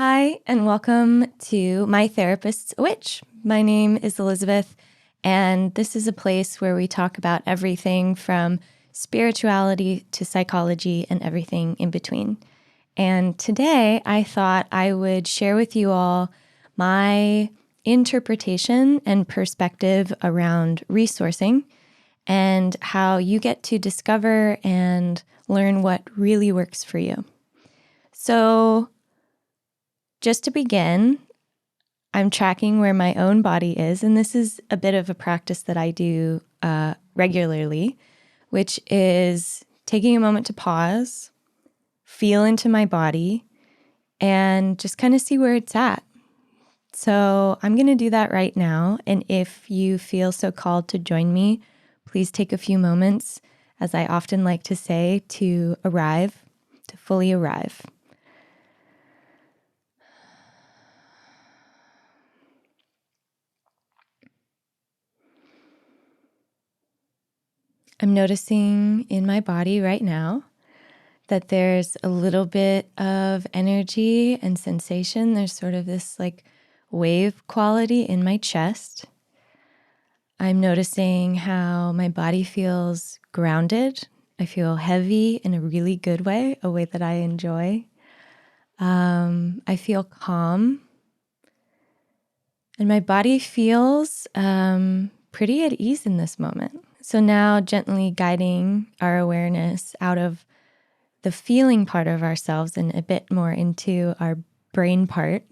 Hi, and welcome to My Therapist's a Witch. My name is Elizabeth, and this is a place where we talk about everything from spirituality to psychology and everything in between. And today I thought I would share with you all my interpretation and perspective around resourcing and how you get to discover and learn what really works for you. So, just to begin, I'm tracking where my own body is, and this is a bit of a practice that I do regularly, which is taking a moment to pause, feel into my body, and just kind of see where it's at. So I'm going to do that right now, and if you feel so called to join me, please take a few moments, as I often like to say, to arrive, to fully arrive. I'm noticing in my body right now that there's a little bit of energy and sensation. There's sort of this wave quality in my chest. I'm noticing how my body feels grounded. I feel heavy in a really good way, a way that I enjoy. I feel calm. And my body feels pretty at ease in this moment. So now gently guiding our awareness out of the feeling part of ourselves and a bit more into our brain part,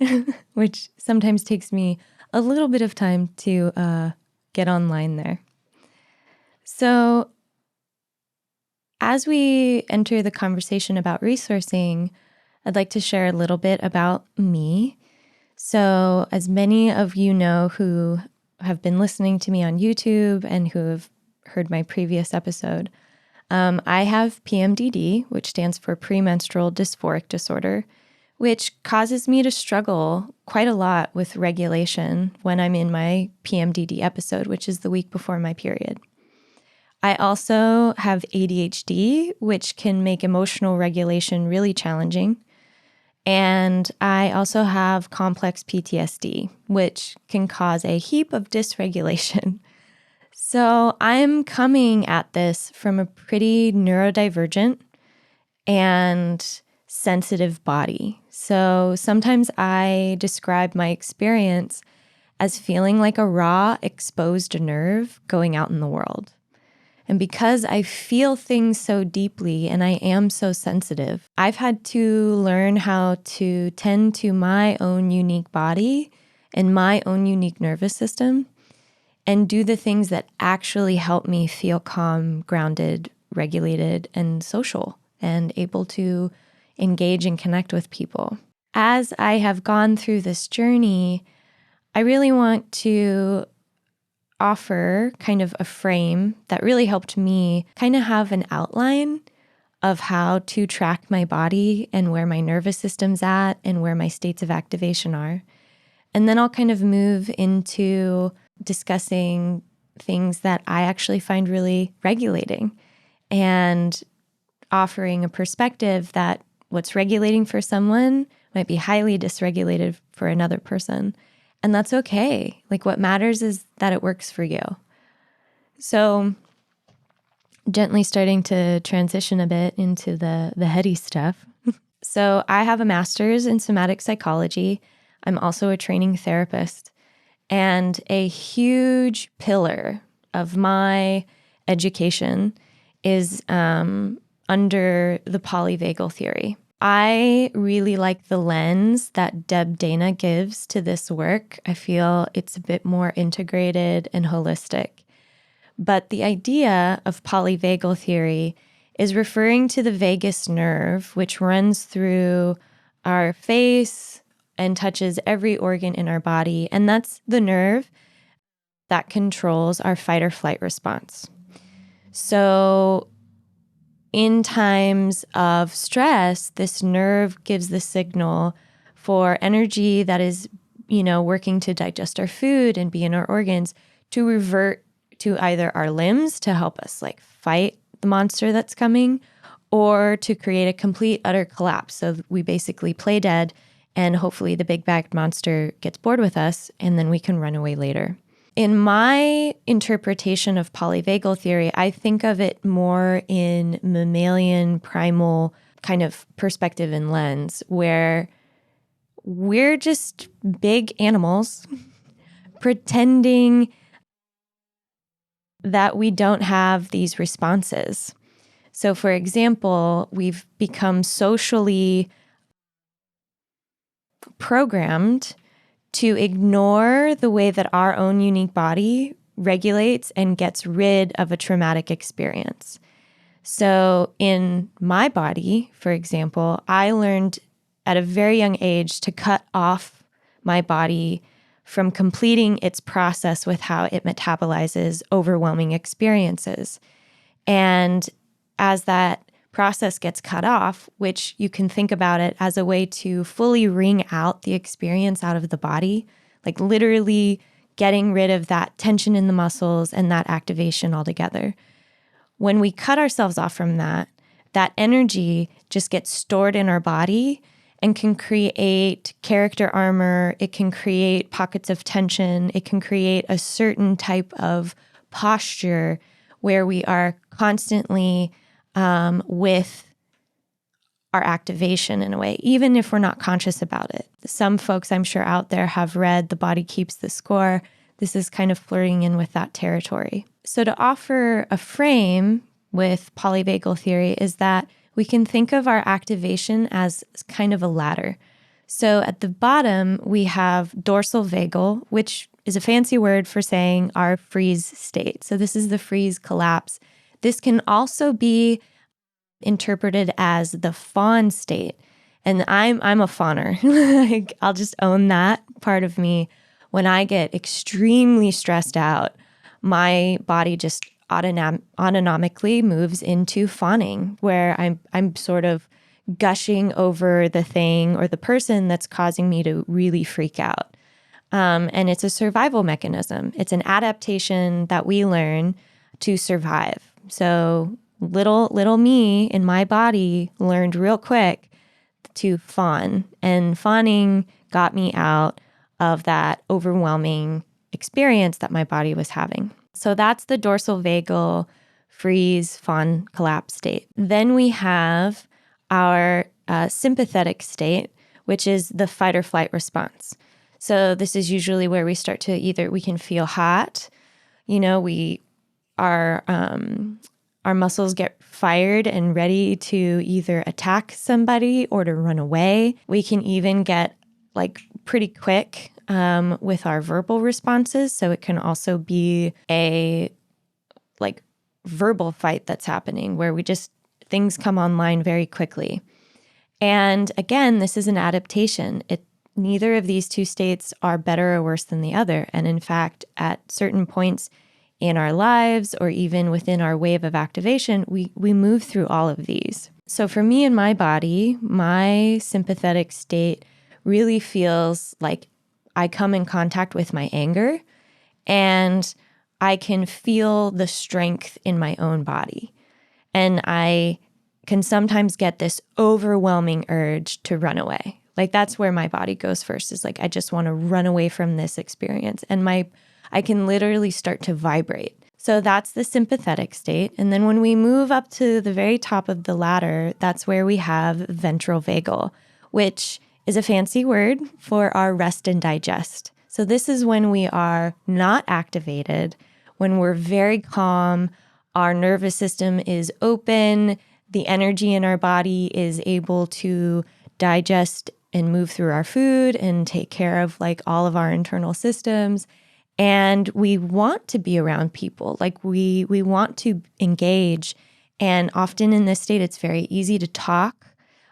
which sometimes takes me a little bit of time to get online there. So as we enter the conversation about resourcing, I'd like to share a little bit about me. So as many of you know who have been listening to me on YouTube and who have heard my previous episode, I have PMDD, which stands for premenstrual dysphoric disorder, which causes me to struggle quite a lot with regulation when I'm in my PMDD episode, which is the week before my period. I also have ADHD, which can make emotional regulation really challenging. And I also have complex PTSD, which can cause a heap of dysregulation. So I'm coming at this from a pretty neurodivergent and sensitive body. So sometimes I describe my experience as feeling like a raw, exposed nerve going out in the world. And because I feel things so deeply and I am so sensitive, I've had to learn how to tend to my own unique body and my own unique nervous system and do the things that actually help me feel calm, grounded, regulated, and social and able to engage and connect with people. As I have gone through this journey, I really want to offer kind of a frame that really helped me kind of have an outline of how to track my body and where my nervous system's at and where my states of activation are. And then I'll kind of move into discussing things that I actually find really regulating and offering a perspective that what's regulating for someone might be highly dysregulated for another person. And that's okay. What matters is that it works for you. So gently starting to transition a bit into the heady stuff. So I have a master's in somatic psychology. I'm also a training therapist. And a huge pillar of my education is under the Polyvagal Theory. I really like the lens that Deb Dana gives to this work. I feel it's a bit more integrated and holistic. But the idea of polyvagal theory is referring to the vagus nerve, which runs through our face and touches every organ in our body. And that's the nerve that controls our fight or flight response. So in times of stress, this nerve gives the signal for energy that is, working to digest our food and be in our organs to revert to either our limbs to help us fight the monster that's coming, or to create a complete, utter collapse. So we basically play dead and hopefully the big bad monster gets bored with us, and then we can run away later. In my interpretation of polyvagal theory, I think of it more in mammalian, primal kind of perspective and lens, where we're just big animals pretending that we don't have these responses. So, for example, we've become socially programmed to ignore the way that our own unique body regulates and gets rid of a traumatic experience. So in my body, for example, I learned at a very young age to cut off my body from completing its process with how it metabolizes overwhelming experiences. And as that process gets cut off, which you can think about it as a way to fully wring out the experience out of the body, like literally getting rid of that tension in the muscles and that activation altogether. When we cut ourselves off from that, that energy just gets stored in our body and can create character armor. It can create pockets of tension. It can create a certain type of posture where we are constantly with our activation in a way, even if we're not conscious about it. Some folks I'm sure out there have read The Body Keeps the Score. This is kind of flirting in with that territory. So to offer a frame with polyvagal theory is that we can think of our activation as kind of a ladder. So at the bottom, we have dorsal vagal, which is a fancy word for saying our freeze state. So this is the freeze collapse. This can also be interpreted as the fawn state. And I'm a fawner. Like, I'll just own that part of me. When I get extremely stressed out, my body just autonomically moves into fawning, where I'm sort of gushing over the thing or the person that's causing me to really freak out. And it's a survival mechanism. It's an adaptation that we learn to survive. So little me in my body learned real quick to fawn, and fawning got me out of that overwhelming experience that my body was having. So that's the dorsal vagal freeze, fawn, collapse state. Then we have our sympathetic state, which is the fight or flight response. So this is usually where we start to we can feel hot, our muscles get fired and ready to either attack somebody or to run away. We can even get pretty quick with our verbal responses. So it can also be a verbal fight that's happening where things come online very quickly. And again, this is an adaptation. Neither of these two states are better or worse than the other. And in fact, at certain points in our lives or even within our wave of activation, we move through all of these. So for me in my body, my sympathetic state really feels like I come in contact with my anger and I can feel the strength in my own body. And I can sometimes get this overwhelming urge to run away. That's where my body goes first, is I just want to run away from this experience. And I can literally start to vibrate. So that's the sympathetic state. And then when we move up to the very top of the ladder, that's where we have ventral vagal, which is a fancy word for our rest and digest. So this is when we are not activated, when we're very calm, our nervous system is open, the energy in our body is able to digest and move through our food and take care of all of our internal systems. And we want to be around people. We want to engage. And often in this state, it's very easy to talk.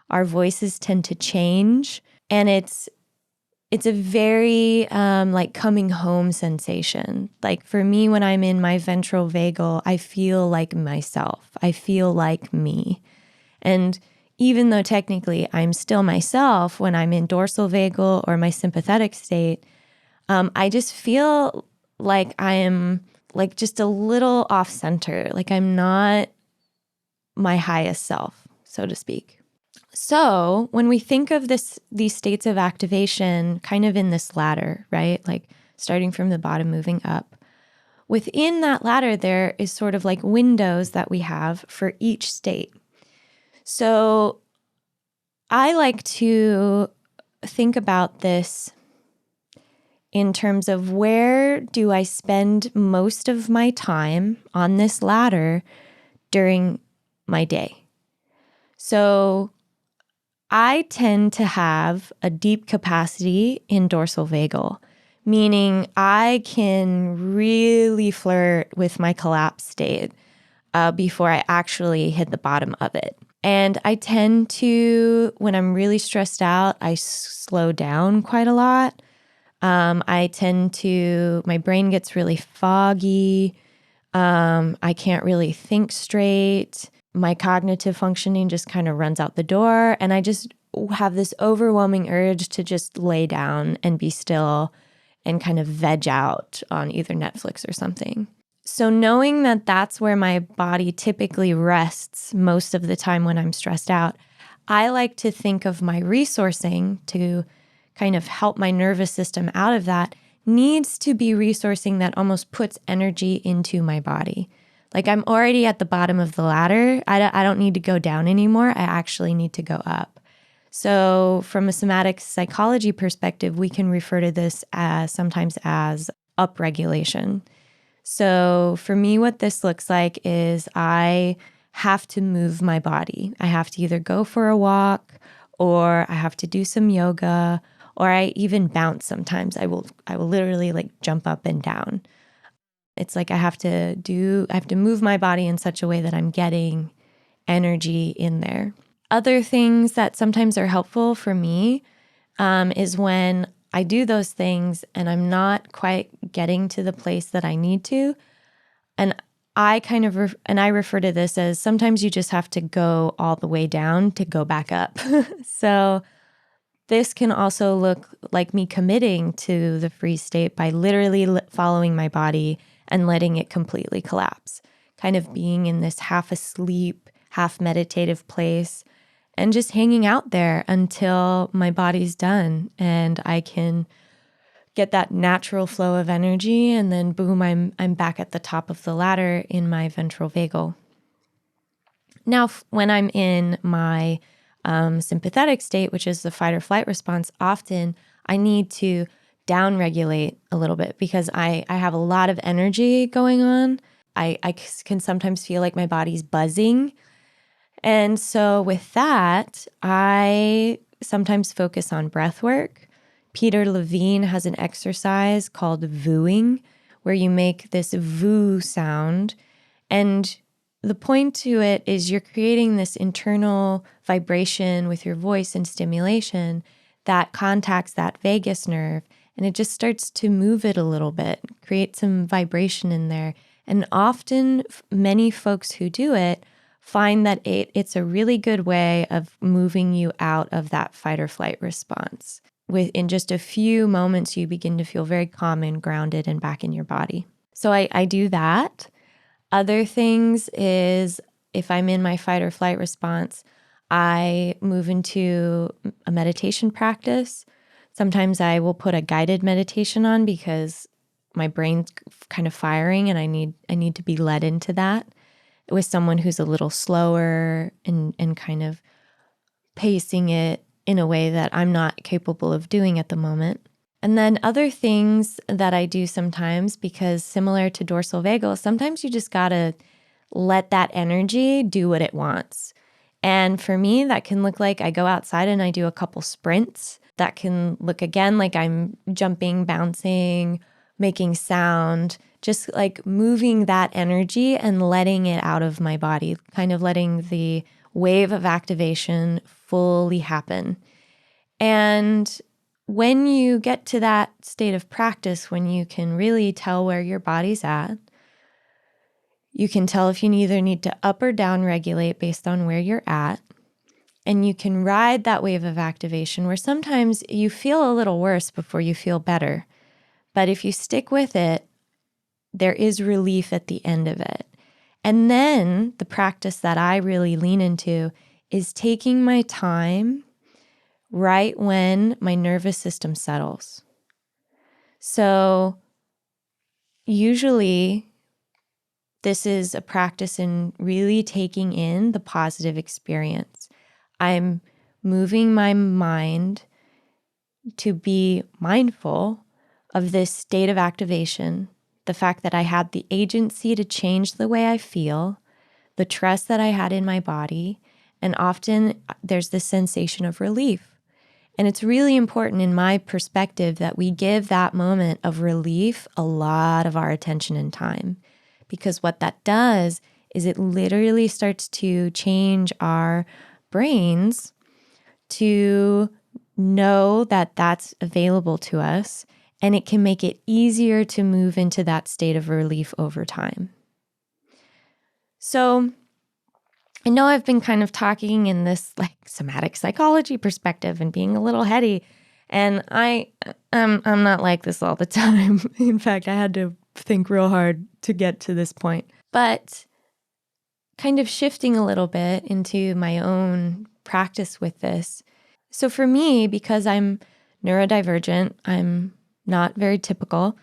Our voices tend to change. And it's a very coming home sensation. For me, when I'm in my ventral vagal, I feel like myself. I feel like me. And even though technically I'm still myself when I'm in dorsal vagal or my sympathetic state, I just feel like I am just a little off center. I'm not my highest self, so to speak. So when we think of these states of activation kind of in this ladder, right? Like starting from the bottom, moving up. Within that ladder, there is sort of like windows that we have for each state. So I like to think about this in terms of where do I spend most of my time on this ladder during my day. So I tend to have a deep capacity in dorsal vagal, meaning I can really flirt with my collapse state before I actually hit the bottom of it. And I tend to, when I'm really stressed out, I slow down quite a lot. My brain gets really foggy. I can't really think straight. My cognitive functioning just kind of runs out the door. And I just have this overwhelming urge to just lay down and be still and kind of veg out on either Netflix or something. So knowing that that's where my body typically rests most of the time when I'm stressed out, I like to think of my resourcing to kind of help my nervous system out of that needs to be resourcing that almost puts energy into my body. Like I'm already at the bottom of the ladder. I don't need to go down anymore. I actually need to go up. So from a somatic psychology perspective, we can refer to this sometimes as upregulation. So for me, what this looks like is I have to move my body. I have to either go for a walk or I have to do some yoga or I even bounce sometimes. I will literally like jump up and down. It's like I have to move my body in such a way that I'm getting energy in there. Other things that sometimes are helpful for me is when I do those things and I'm not quite getting to the place that I need to. And I I refer to this as sometimes you just have to go all the way down to go back up. So this can also look like me committing to the freeze state by literally following my body and letting it completely collapse, kind of being in this half asleep, half meditative place and just hanging out there until my body's done and I can get that natural flow of energy and then boom, I'm back at the top of the ladder in my ventral vagal. Now, when I'm in my sympathetic state, which is the fight or flight response, often I need to down-regulate a little bit because I have a lot of energy going on. I can sometimes feel like my body's buzzing. And so with that, I sometimes focus on breath work. Peter Levine has an exercise called vooing, where you make this voo sound. And the point to it is you're creating this internal vibration with your voice and stimulation that contacts that vagus nerve. And it just starts to move it a little bit, create some vibration in there. And often many folks who do it find that it's a really good way of moving you out of that fight or flight response. In just a few moments, you begin to feel very calm and grounded and back in your body. So I do that. Other things is if I'm in my fight or flight response, I move into a meditation practice. Sometimes I will put a guided meditation on because my brain's kind of firing and I need to be led into that with someone who's a little slower and kind of pacing it in a way that I'm not capable of doing at the moment. And then other things that I do sometimes, because similar to dorsal vagal, sometimes you just gotta let that energy do what it wants. And for me, that can look like I go outside and I do a couple sprints. That can look again like I'm jumping, bouncing, making sound, just like moving that energy and letting it out of my body, kind of letting the wave of activation fully happen. And when you get to that state of practice, when you can really tell where your body's at, you can tell if you either need to up or down regulate based on where you're at. And you can ride that wave of activation where sometimes you feel a little worse before you feel better. But if you stick with it, there is relief at the end of it. And then the practice that I really lean into is taking my time right when my nervous system settles. So usually this is a practice in really taking in the positive experience. I'm moving my mind to be mindful of this state of activation, the fact that I had the agency to change the way I feel, the trust that I had in my body, and often there's this sensation of relief. And it's really important in my perspective that we give that moment of relief a lot of our attention and time, because what that does is it literally starts to change our brains to know that that's available to us, and it can make it easier to move into that state of relief over time. So I know I've been kind of talking in this like somatic psychology perspective and being a little heady, and I'm not like this all the time. In fact, I had to think real hard to get to this point. But kind of shifting a little bit into my own practice with this. So for me, because I'm neurodivergent, I'm not very typical,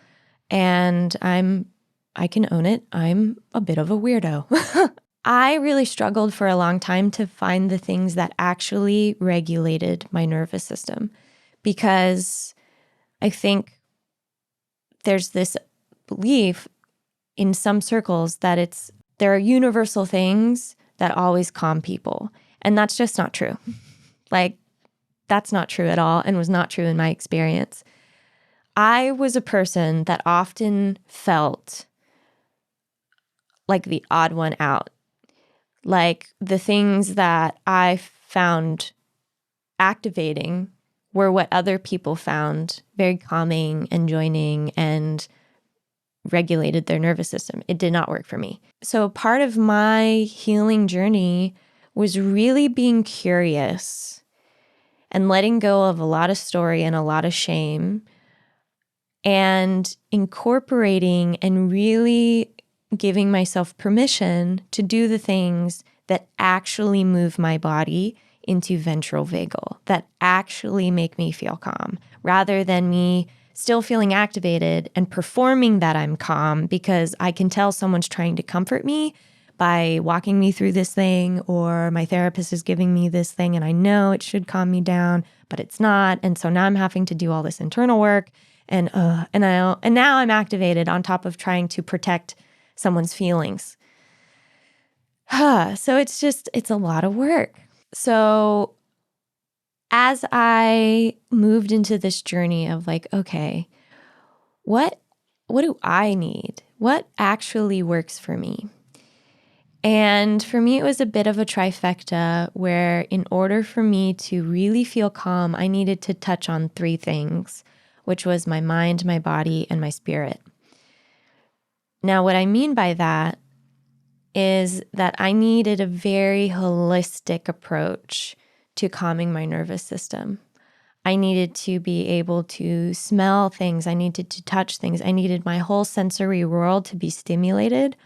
and I can own it, I'm a bit of a weirdo. I really struggled for a long time to find the things that actually regulated my nervous system, because I think there's this belief in some circles that there are universal things that always calm people. And that's just not true. Like, that's not true at all, and was not true in my experience. I was a person that often felt like the odd one out. Like the things that I found activating were what other people found very calming and joining and regulated their nervous system. It did not work for me. So part of my healing journey was really being curious and letting go of a lot of story and a lot of shame, and incorporating and really giving myself permission to do the things that actually move my body into ventral vagal, that actually make me feel calm, rather than me still feeling activated and performing that I'm calm because I can tell someone's trying to comfort me by walking me through this thing, or my therapist is giving me this thing and I know it should calm me down, but it's not. And so now I'm having to do all this internal work, and now I'm activated on top of trying to protect someone's feelings. So it's a lot of work. So as I moved into this journey of like, okay, what do I need? What actually works for me? And for me, it was a bit of a trifecta where in order for me to really feel calm, I needed to touch on three things, which was my mind, my body, and my spirit. Now, what I mean by that is that I needed a very holistic approach to calming my nervous system. I needed to be able to smell things. I needed to touch things. I needed my whole sensory world to be stimulated,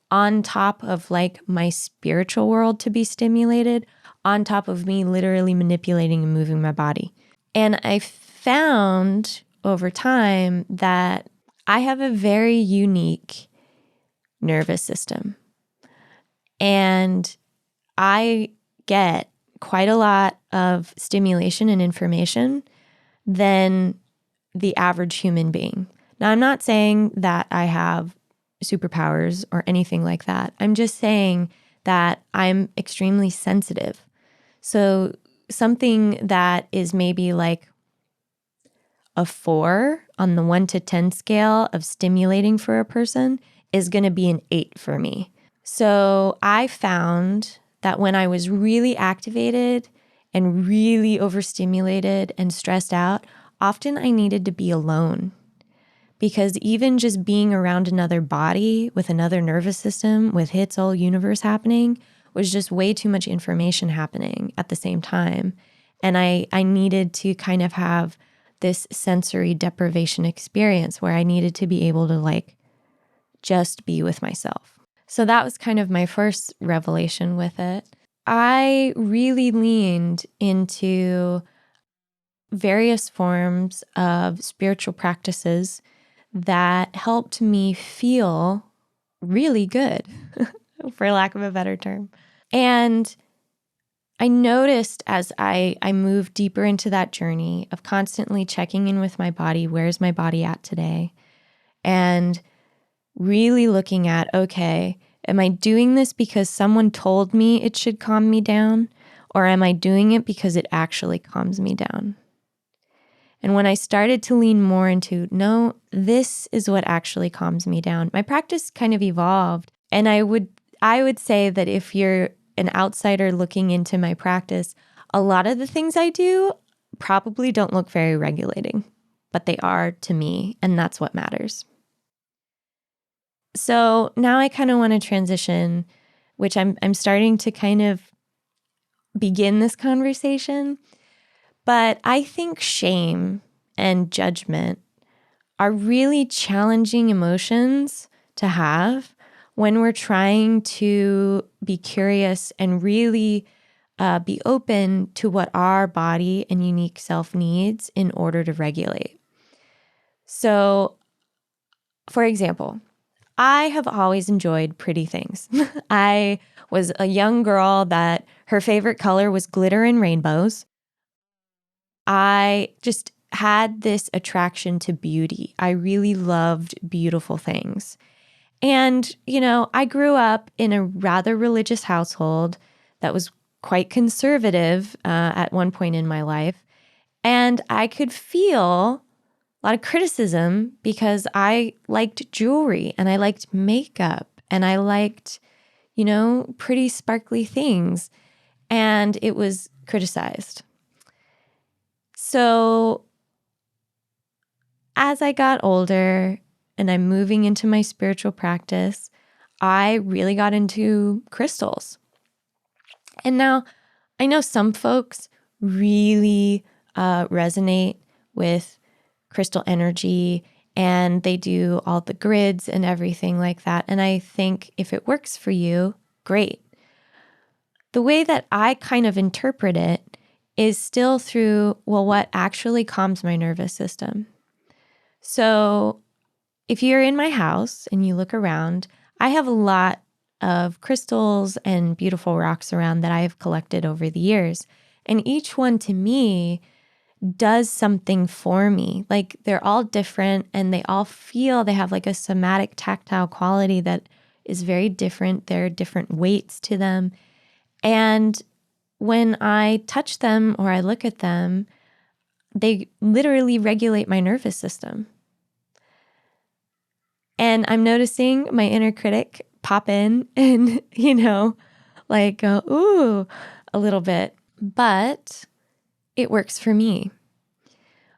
on top of like my spiritual world to be stimulated, on top of me literally manipulating and moving my body. And I found over time that I have a very unique nervous system. And I get quite a lot of stimulation and information than the average human being. Now, I'm not saying that I have superpowers or anything like that. I'm just saying that I'm extremely sensitive. So something that is maybe like a 4 on the 1 to 10 scale of stimulating for a person is going to be an 8 for me. So I found that when I was really activated and really overstimulated and stressed out, often I needed to be alone. Because even just being around another body with another nervous system with its whole universe happening was just way too much information happening at the same time. And I needed to kind of have this sensory deprivation experience where I needed to be able to like just be with myself. So that was kind of my first revelation with it. I really leaned into various forms of spiritual practices that helped me feel really good, for lack of a better term. And I noticed as I moved deeper into that journey of constantly checking in with my body, where's my body at today? And really looking at, okay, am I doing this because someone told me it should calm me down? Or am I doing it because it actually calms me down? And when I started to lean more into, no, this is what actually calms me down, my practice kind of evolved. And I would say that if you're an outsider looking into my practice, a lot of the things I do probably don't look very regulating, but they are to me, and that's what matters. So now I kind of want to transition, which I'm starting to kind of begin this conversation. But I think shame and judgment are really challenging emotions to have when we're trying to be curious and really be open to what our body and unique self needs in order to regulate. So, for example, I have always enjoyed pretty things. I was a young girl that her favorite color was glitter and rainbows. I just had this attraction to beauty. I really loved beautiful things. And, I grew up in a rather religious household that was quite conservative at one point in my life. And I could feel a lot of criticism because I liked jewelry and I liked makeup and I liked, pretty sparkly things. And it was criticized. So as I got older and I'm moving into my spiritual practice, I really got into crystals. And now I know some folks really resonate with crystal energy and they do all the grids and everything like that. And I think if it works for you, great. The way that I kind of interpret it is still through, well, what actually calms my nervous system? So if you're in my house and you look around, I have a lot of crystals and beautiful rocks around that I have collected over the years. And each one to me does something for me. Like they're all different and they all feel, they have like a somatic tactile quality that is very different. There are different weights to them. And when I touch them or I look at them, they literally regulate my nervous system. And I'm noticing my inner critic pop in and, like go, ooh, a little bit. But it works for me.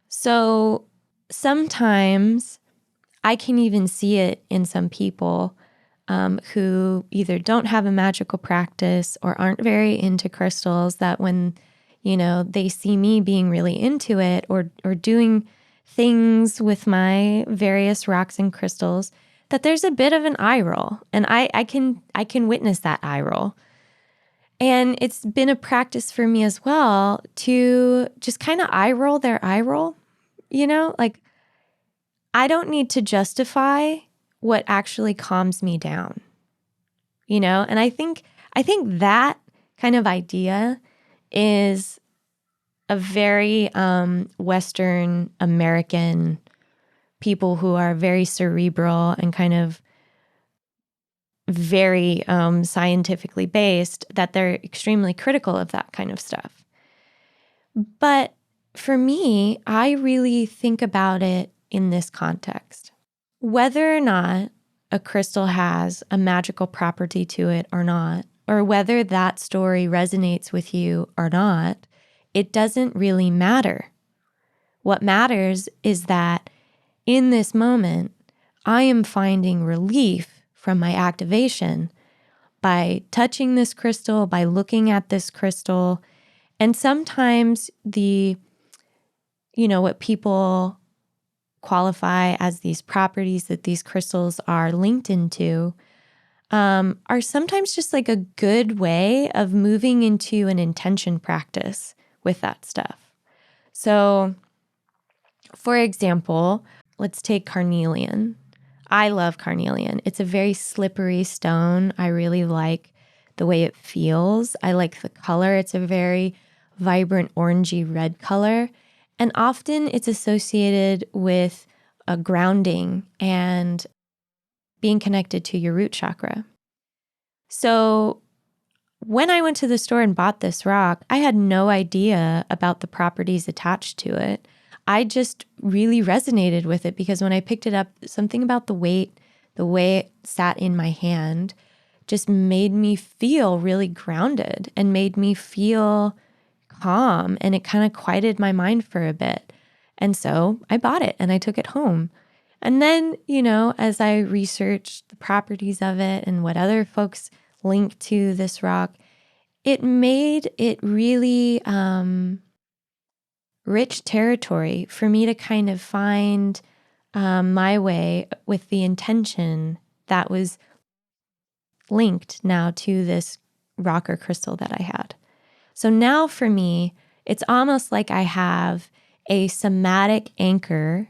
So sometimes I can even see it in some people who either don't have a magical practice or aren't very into crystals, that when, they see me being really into it or doing things with my various rocks and crystals, that there's a bit of an eye roll. And I can witness that eye roll. And it's been a practice for me as well to just kind of eye roll their eye roll, like I don't need to justify what actually calms me down, and I think that kind of idea is a very Western American people who are very cerebral and kind of very scientifically based, that they're extremely critical of that kind of stuff. But for me, I really think about it in this context. Whether or not a crystal has a magical property to it or not, or whether that story resonates with you or not, it doesn't really matter. What matters is that in this moment, I am finding relief from my activation by touching this crystal, by looking at this crystal. And sometimes what people qualify as these properties that these crystals are linked into, are sometimes just like a good way of moving into an intention practice with that stuff. So, for example, let's take carnelian. I love carnelian. It's a very slippery stone. I really like the way it feels. I like the color. It's a very vibrant orangey red color. And often it's associated with a grounding and being connected to your root chakra. So when I went to the store and bought this rock, I had no idea about the properties attached to it. I just really resonated with it because when I picked it up, something about the weight, the way it sat in my hand, just made me feel really grounded and made me feel calm. And it kind of quieted my mind for a bit. And so I bought it and I took it home. And then, as I researched the properties of it and what other folks link to this rock, it made it really rich territory for me to kind of find my way with the intention that was linked now to this rock or crystal that I had. So now for me, it's almost like I have a somatic anchor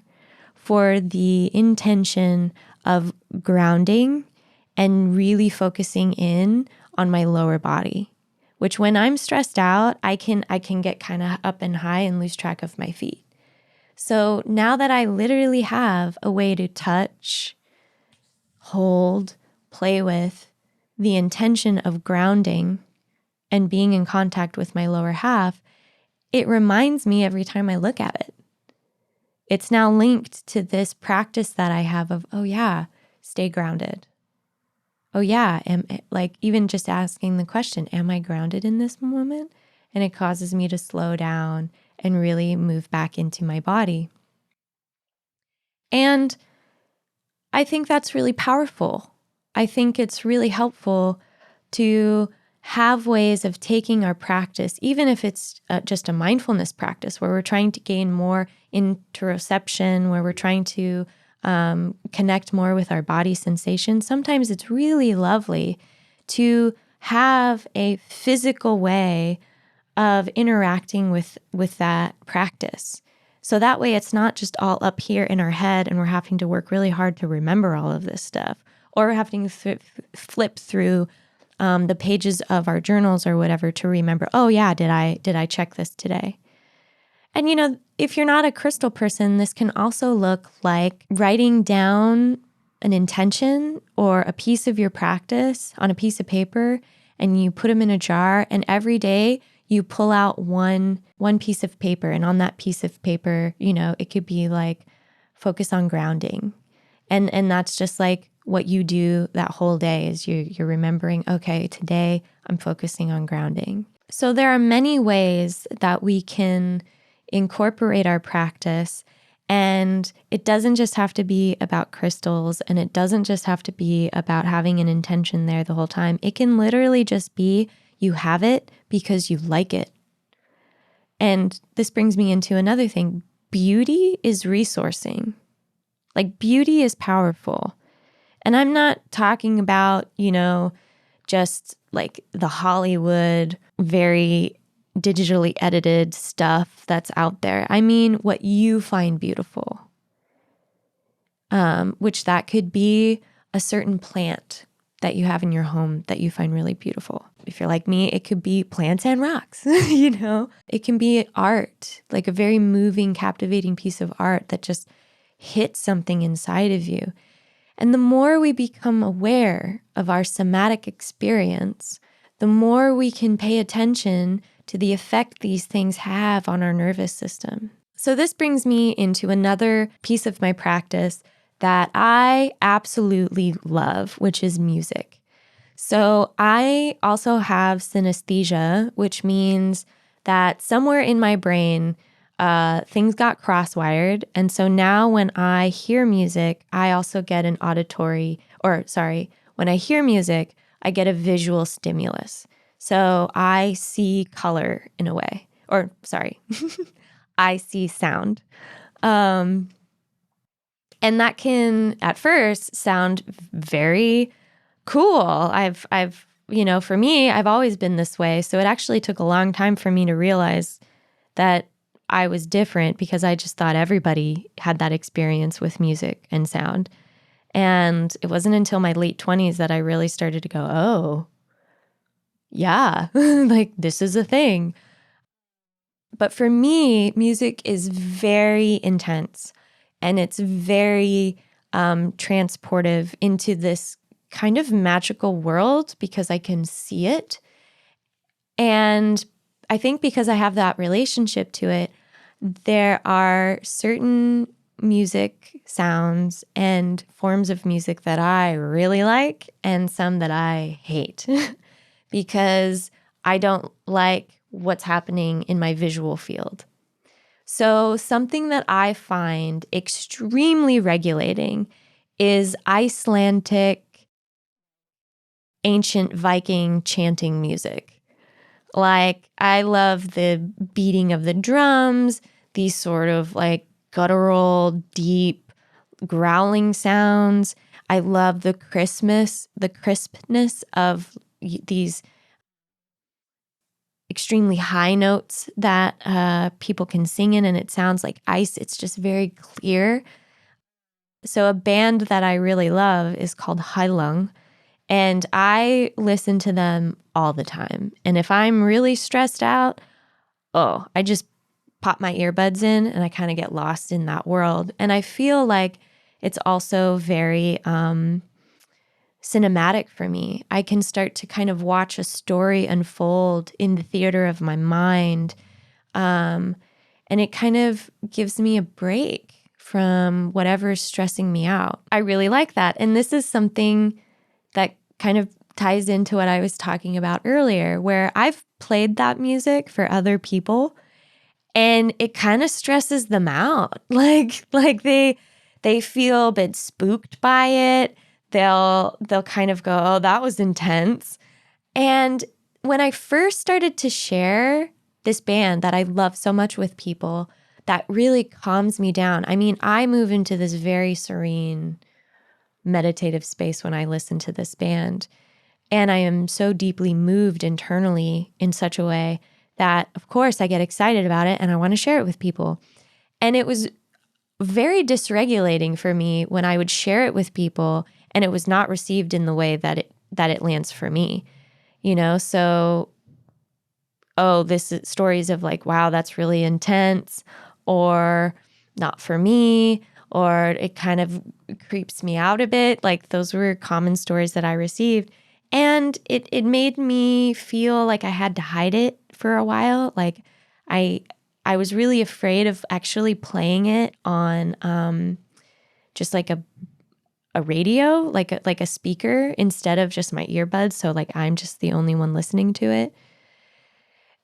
for the intention of grounding and really focusing in on my lower body, which when I'm stressed out, I can get kind of up and high and lose track of my feet. So now that I literally have a way to touch, hold, play with the intention of grounding and being in contact with my lower half, it reminds me every time I look at it. It's now linked to this practice that I have of, oh yeah, stay grounded. Oh yeah, even just asking the question, am I grounded in this moment? And it causes me to slow down and really move back into my body. And I think that's really powerful. I think it's really helpful to have ways of taking our practice, even if it's just a mindfulness practice where we're trying to gain more interoception, where we're trying to connect more with our body sensations. Sometimes it's really lovely to have a physical way of interacting with that practice. So that way it's not just all up here in our head and we're having to work really hard to remember all of this stuff, or we're having to flip through the pages of our journals or whatever to remember, oh yeah, did I check this today? And if you're not a crystal person, this can also look like writing down an intention or a piece of your practice on a piece of paper and you put them in a jar, and every day you pull out one piece of paper, and on that piece of paper, it could be like focus on grounding. And that's just like what you do that whole day is you're remembering, okay, today I'm focusing on grounding. So there are many ways that we can incorporate our practice, and it doesn't just have to be about crystals, and it doesn't just have to be about having an intention there the whole time. It can literally just be you have it because you like it. And this brings me into another thing. Beauty is resourcing. Like beauty is powerful. And I'm not talking about, just like the Hollywood, very digitally edited stuff that's out there. I mean, what you find beautiful, which that could be a certain plant that you have in your home that you find really beautiful. If you're like me, it could be plants and rocks, It can be art, like a very moving, captivating piece of art that just hits something inside of you. And the more we become aware of our somatic experience, the more we can pay attention to the effect these things have on our nervous system. So this brings me into another piece of my practice that I absolutely love, which is music. So I also have synesthesia, which means that somewhere in my brain, things got cross-wired. And so now when I hear music, I also get when I hear music, I get a visual stimulus. So I see color in a way, I see sound. And that can at first sound very cool. For me, I've always been this way. So it actually took a long time for me to realize that I was different, because I just thought everybody had that experience with music and sound. And it wasn't until my late 20s that I really started to go, oh, yeah, like this is a thing. But for me, music is very intense, and it's very transportive into this kind of magical world because I can see it. And I think because I have that relationship to it, there are certain music sounds and forms of music that I really like and some that I hate because I don't like what's happening in my visual field. So something that I find extremely regulating is Icelandic ancient Viking chanting music. Like, I love the beating of the drums, these sort of like guttural, deep, growling sounds. I love the crispness of these extremely high notes that people can sing in, and it sounds like ice. It's just very clear. So a band that I really love is called Heilung. And I listen to them all the time. And if I'm really stressed out, I just pop my earbuds in and I kind of get lost in that world. And I feel like it's also very cinematic for me. I can start to kind of watch a story unfold in the theater of my mind. And it kind of gives me a break from whatever's stressing me out. I really like that. And this is something that kind of ties into what I was talking about earlier, where I've played that music for other people and it kind of stresses them out. Like they feel a bit spooked by it. They'll kind of go, oh, that was intense. And when I first started to share this band that I love so much with people, that really calms me down. I mean, I move into this very serene, meditative space when I listen to this band. And I am so deeply moved internally in such a way that, of course, I get excited about it and I want to share it with people. And it was very dysregulating for me when I would share it with people and it was not received in the way that it lands for me. So, this is stories of like, wow, that's really intense, or not for me, or it kind of creeps me out a bit. Like, those were common stories that I received. And it made me feel like I had to hide it for a while. Like I was really afraid of actually playing it on just like a radio, like a speaker, instead of just my earbuds. So like I'm just the only one listening to it.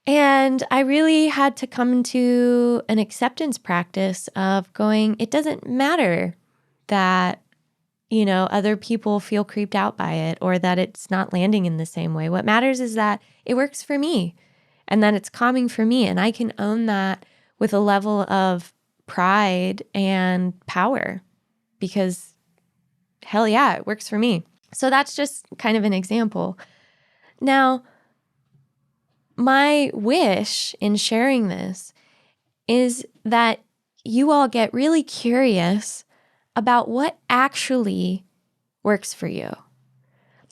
And I really had to come into an acceptance practice of going, it doesn't matter that other people feel creeped out by it or that it's not landing in the same way. What matters is that it works for me and that it's calming for me. And I can own that with a level of pride and power because hell yeah, it works for me. So that's just kind of an example. Now, my wish in sharing this is that you all get really curious about what actually works for you.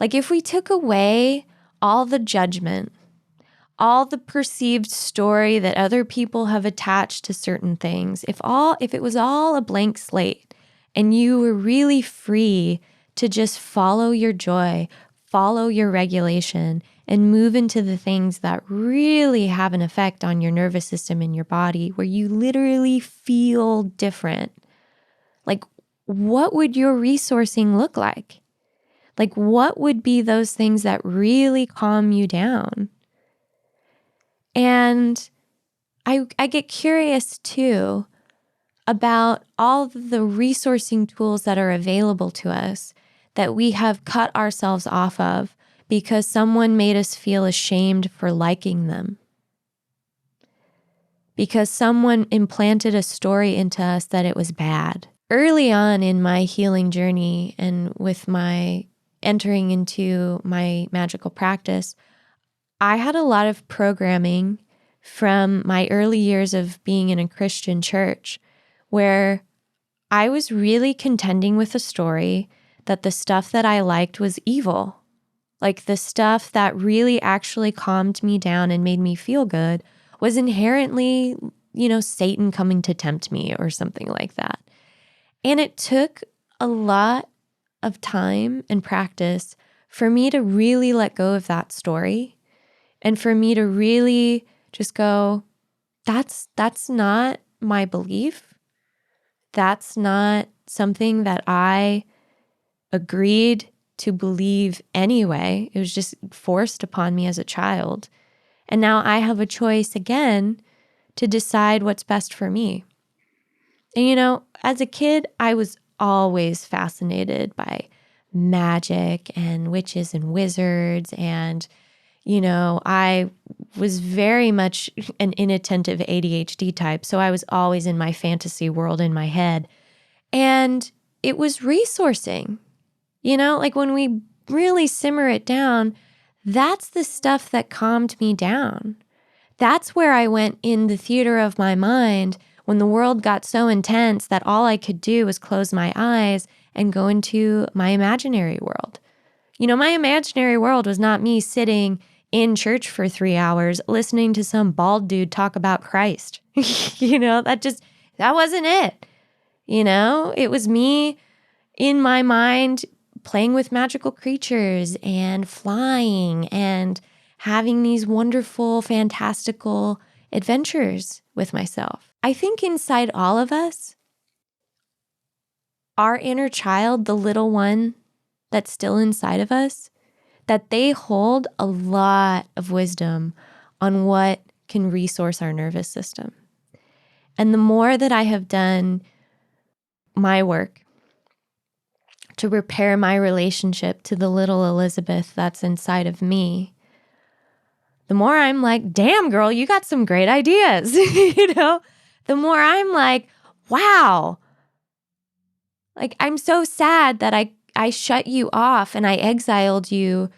Like if we took away all the judgment, all the perceived story that other people have attached to certain things, if it was all a blank slate and you were really free to just follow your joy, follow your regulation, and move into the things that really have an effect on your nervous system and your body, where you literally feel different, like what would your resourcing look like? Like, what would be those things that really calm you down? And I get curious too about all the resourcing tools that are available to us that we have cut ourselves off of because someone made us feel ashamed for liking them. Because someone implanted a story into us that it was bad. Early on in my healing journey and with my entering into my magical practice, I had a lot of programming from my early years of being in a Christian church where I was really contending with a story that the stuff that I liked was evil. Like the stuff that really actually calmed me down and made me feel good was inherently, Satan coming to tempt me or something like that. And it took a lot of time and practice for me to really let go of that story and for me to really just go, that's not my belief. That's not something that I agreed to believe anyway. It was just forced upon me as a child. And now I have a choice again to decide what's best for me. And as a kid, I was always fascinated by magic and witches and wizards. And, I was very much an inattentive ADHD type. So I was always in my fantasy world in my head. And it was resourcing. Like when we really simmer it down, that's the stuff that calmed me down. That's where I went in the theater of my mind when the world got so intense that all I could do was close my eyes and go into my imaginary world. My imaginary world was not me sitting in church for 3 hours listening to some bald dude talk about Christ. That wasn't it. It was me in my mind playing with magical creatures and flying and having these wonderful, fantastical adventures with myself. I think inside all of us, our inner child, the little one that's still inside of us, that they hold a lot of wisdom on what can resource our nervous system. And the more that I have done my work to repair my relationship to the little Elizabeth that's inside of me, the more I'm like, damn, girl, you got some great ideas. The more I'm like, wow, like I'm so sad that I shut you off and I exiled you,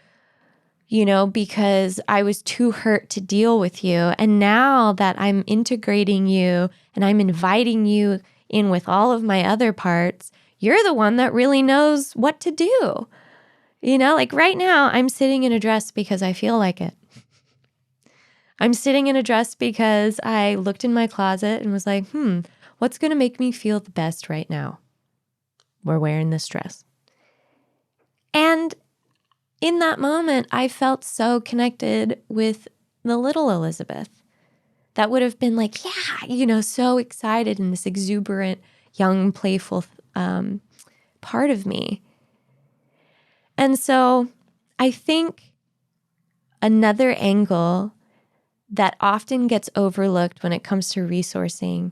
because I was too hurt to deal with you. And now that I'm integrating you and I'm inviting you in with all of my other parts, you're the one that really knows what to do. Like right now, I'm sitting in a dress because I feel like it. I'm sitting in a dress because I looked in my closet and was like, what's going to make me feel the best right now? We're wearing this dress. And in that moment, I felt so connected with the little Elizabeth that would have been like, yeah, so excited in this exuberant, young, playful part of me. And so I think another angle that often gets overlooked when it comes to resourcing,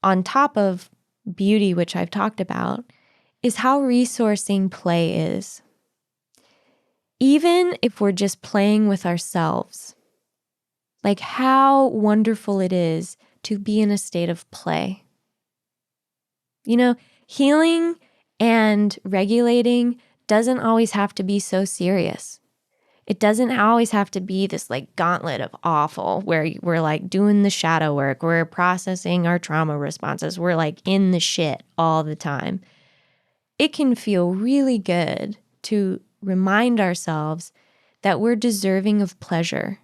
on top of beauty, which I've talked about, is how resourcing play is. Even if we're just playing with ourselves, like how wonderful it is to be in a state of play. Healing and regulating doesn't always have to be so serious. It doesn't always have to be this like gauntlet of awful where we're like doing the shadow work, we're processing our trauma responses, we're like in the shit all the time. It can feel really good to remind ourselves that we're deserving of pleasure.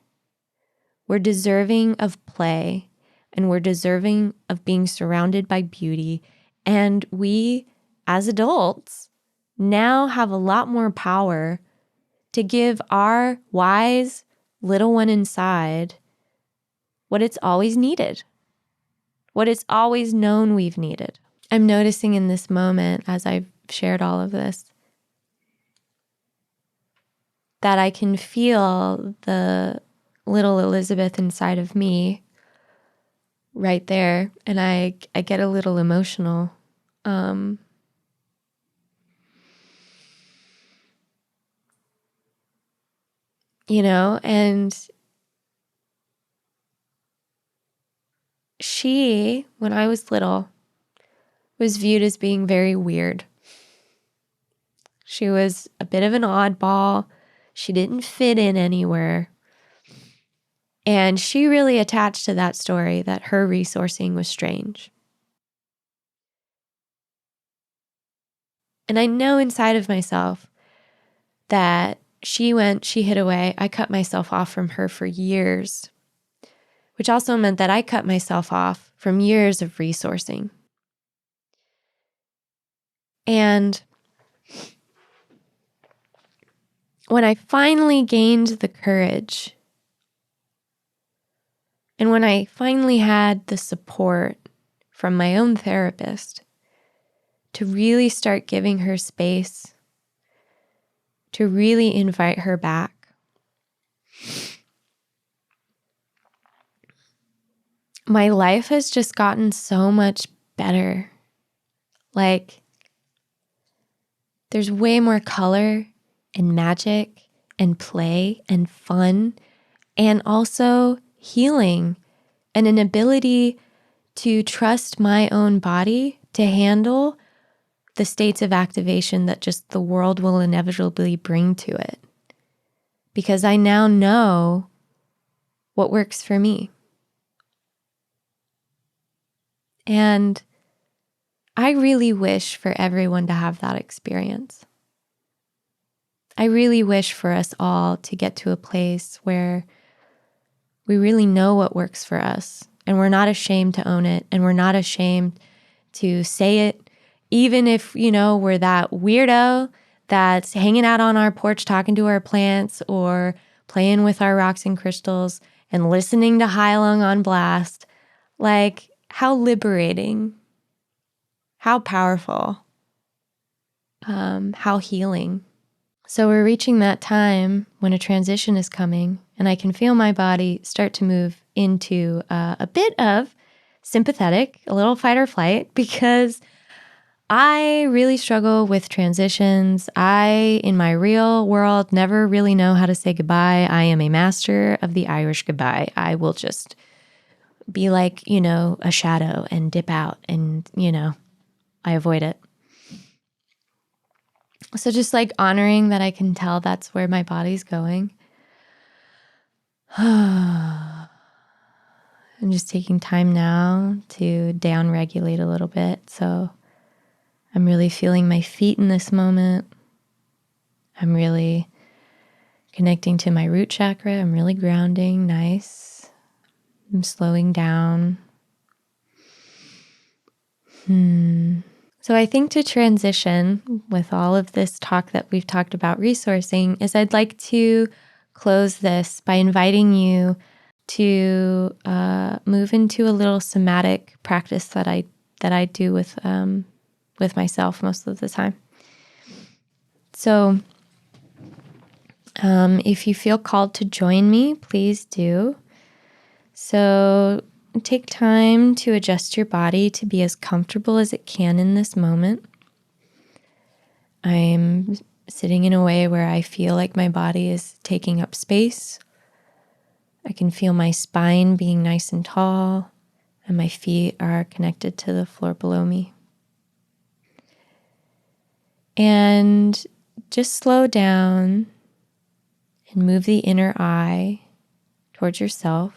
We're deserving of play, and we're deserving of being surrounded by beauty. And we, as adults, now have a lot more power to give our wise little one inside what it's always needed, what it's always known we've needed. I'm noticing in this moment, as I've shared all of this, that I can feel the little Elizabeth inside of me right there. And I get a little emotional. And she, when I was little, was viewed as being very weird. She was a bit of an oddball. She didn't fit in anywhere. And she really attached to that story that her resourcing was strange. And I know inside of myself that she hid away. I cut myself off from her for years, which also meant that I cut myself off from years of resourcing. And when I finally gained the courage, and when I finally had the support from my own therapist to really start giving her space, to really invite her back, my life has just gotten so much better. Like, there's way more color and magic and play and fun, and also healing and an ability to trust my own body to handle the states of activation that just the world will inevitably bring to it. Because I now know what works for me. And I really wish for everyone to have that experience. I really wish for us all to get to a place where we really know what works for us, and we're not ashamed to own it, and we're not ashamed to say it, even if, we're that weirdo that's hanging out on our porch talking to our plants or playing with our rocks and crystals and listening to High Lung on blast. Like, how liberating, how powerful, how healing. So we're reaching that time when a transition is coming, and I can feel my body start to move into a bit of sympathetic, a little fight or flight, because I really struggle with transitions. I, in my real world, never really know how to say goodbye. I am a master of the Irish goodbye. I will just be like, a shadow and dip out, and, I avoid it. So just like honoring that I can tell that's where my body's going. I'm just taking time now to down-regulate a little bit. So I'm really feeling my feet in this moment. I'm really connecting to my root chakra. I'm really grounding. Nice. I'm slowing down. So I think to transition with all of this talk that we've talked about resourcing is I'd like to close this by inviting you to move into a little somatic practice that I do with myself most of the time. So if you feel called to join me, please do. So take time to adjust your body to be as comfortable as it can in this moment. I'm sitting in a way where I feel like my body is taking up space. I can feel my spine being nice and tall, and my feet are connected to the floor below me. And just slow down and move the inner eye towards yourself.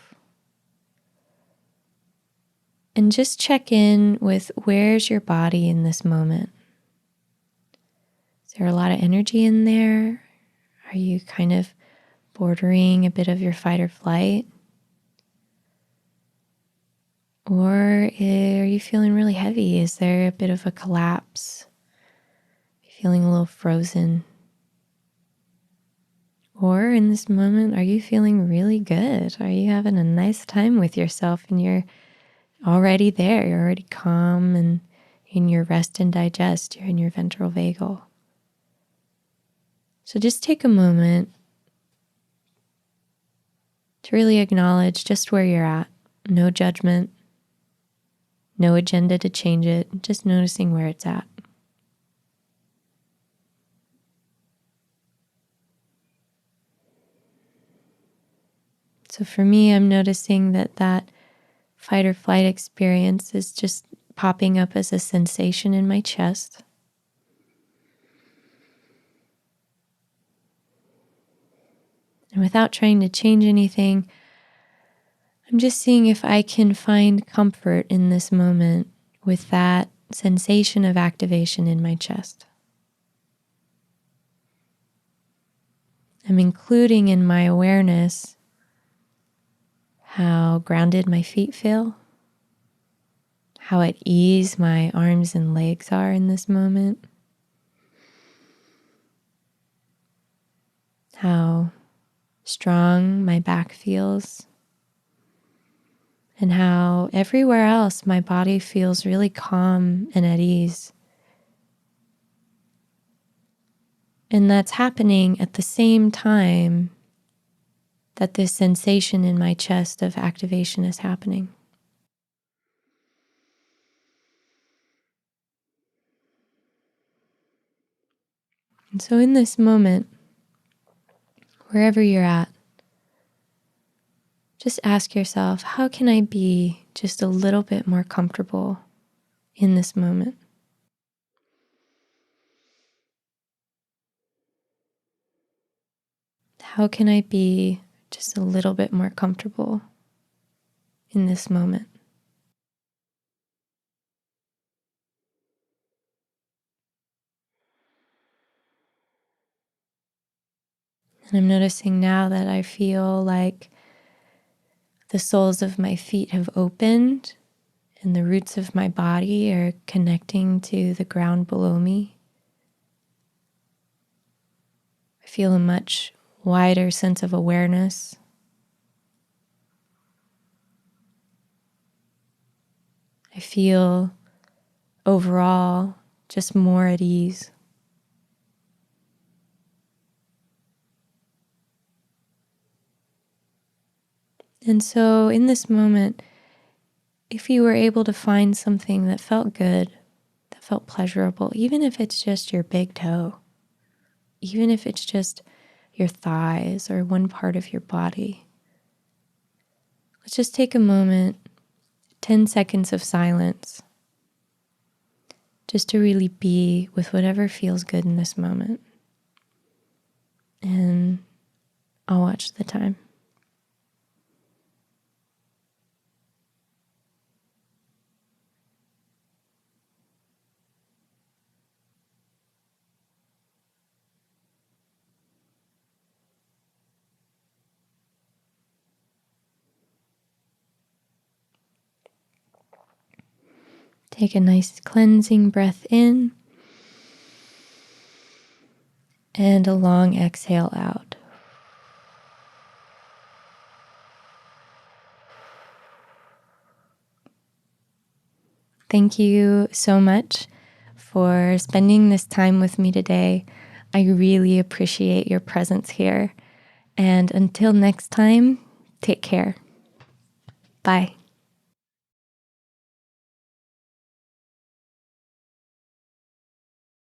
And just check in with where's your body in this moment. Is there a lot of energy in there? Are you kind of bordering a bit of your fight or flight? Or are you feeling really heavy? Is there a bit of a collapse? Are you feeling a little frozen? Or in this moment, are you feeling really good? Are you having a nice time with yourself and you're already there? You're already calm and in your rest and digest. You're in your ventral vagal. So just take a moment to really acknowledge just where you're at. No judgment, no agenda to change it, just noticing where it's at. So for me, I'm noticing that fight or flight experience is just popping up as a sensation in my chest. And without trying to change anything, I'm just seeing if I can find comfort in this moment with that sensation of activation in my chest. I'm including in my awareness how grounded my feet feel, how at ease my arms and legs are in this moment, how strong my back feels, and how everywhere else my body feels really calm and at ease. And that's happening at the same time that this sensation in my chest of activation is happening. And so in this moment, wherever you're at, just ask yourself, how can I be just a little bit more comfortable in this moment? How can I be just a little bit more comfortable in this moment? And I'm noticing now that I feel like the soles of my feet have opened and the roots of my body are connecting to the ground below me. I feel a much wider sense of awareness. I feel overall just more at ease. And so in this moment, if you were able to find something that felt good, that felt pleasurable, even if it's just your big toe, even if it's just your thighs or one part of your body, let's just take a moment, 10 seconds of silence, just to really be with whatever feels good in this moment. And I'll watch the time. Take a nice cleansing breath in and a long exhale out. Thank you so much for spending this time with me today. I really appreciate your presence here. And until next time, take care. Bye.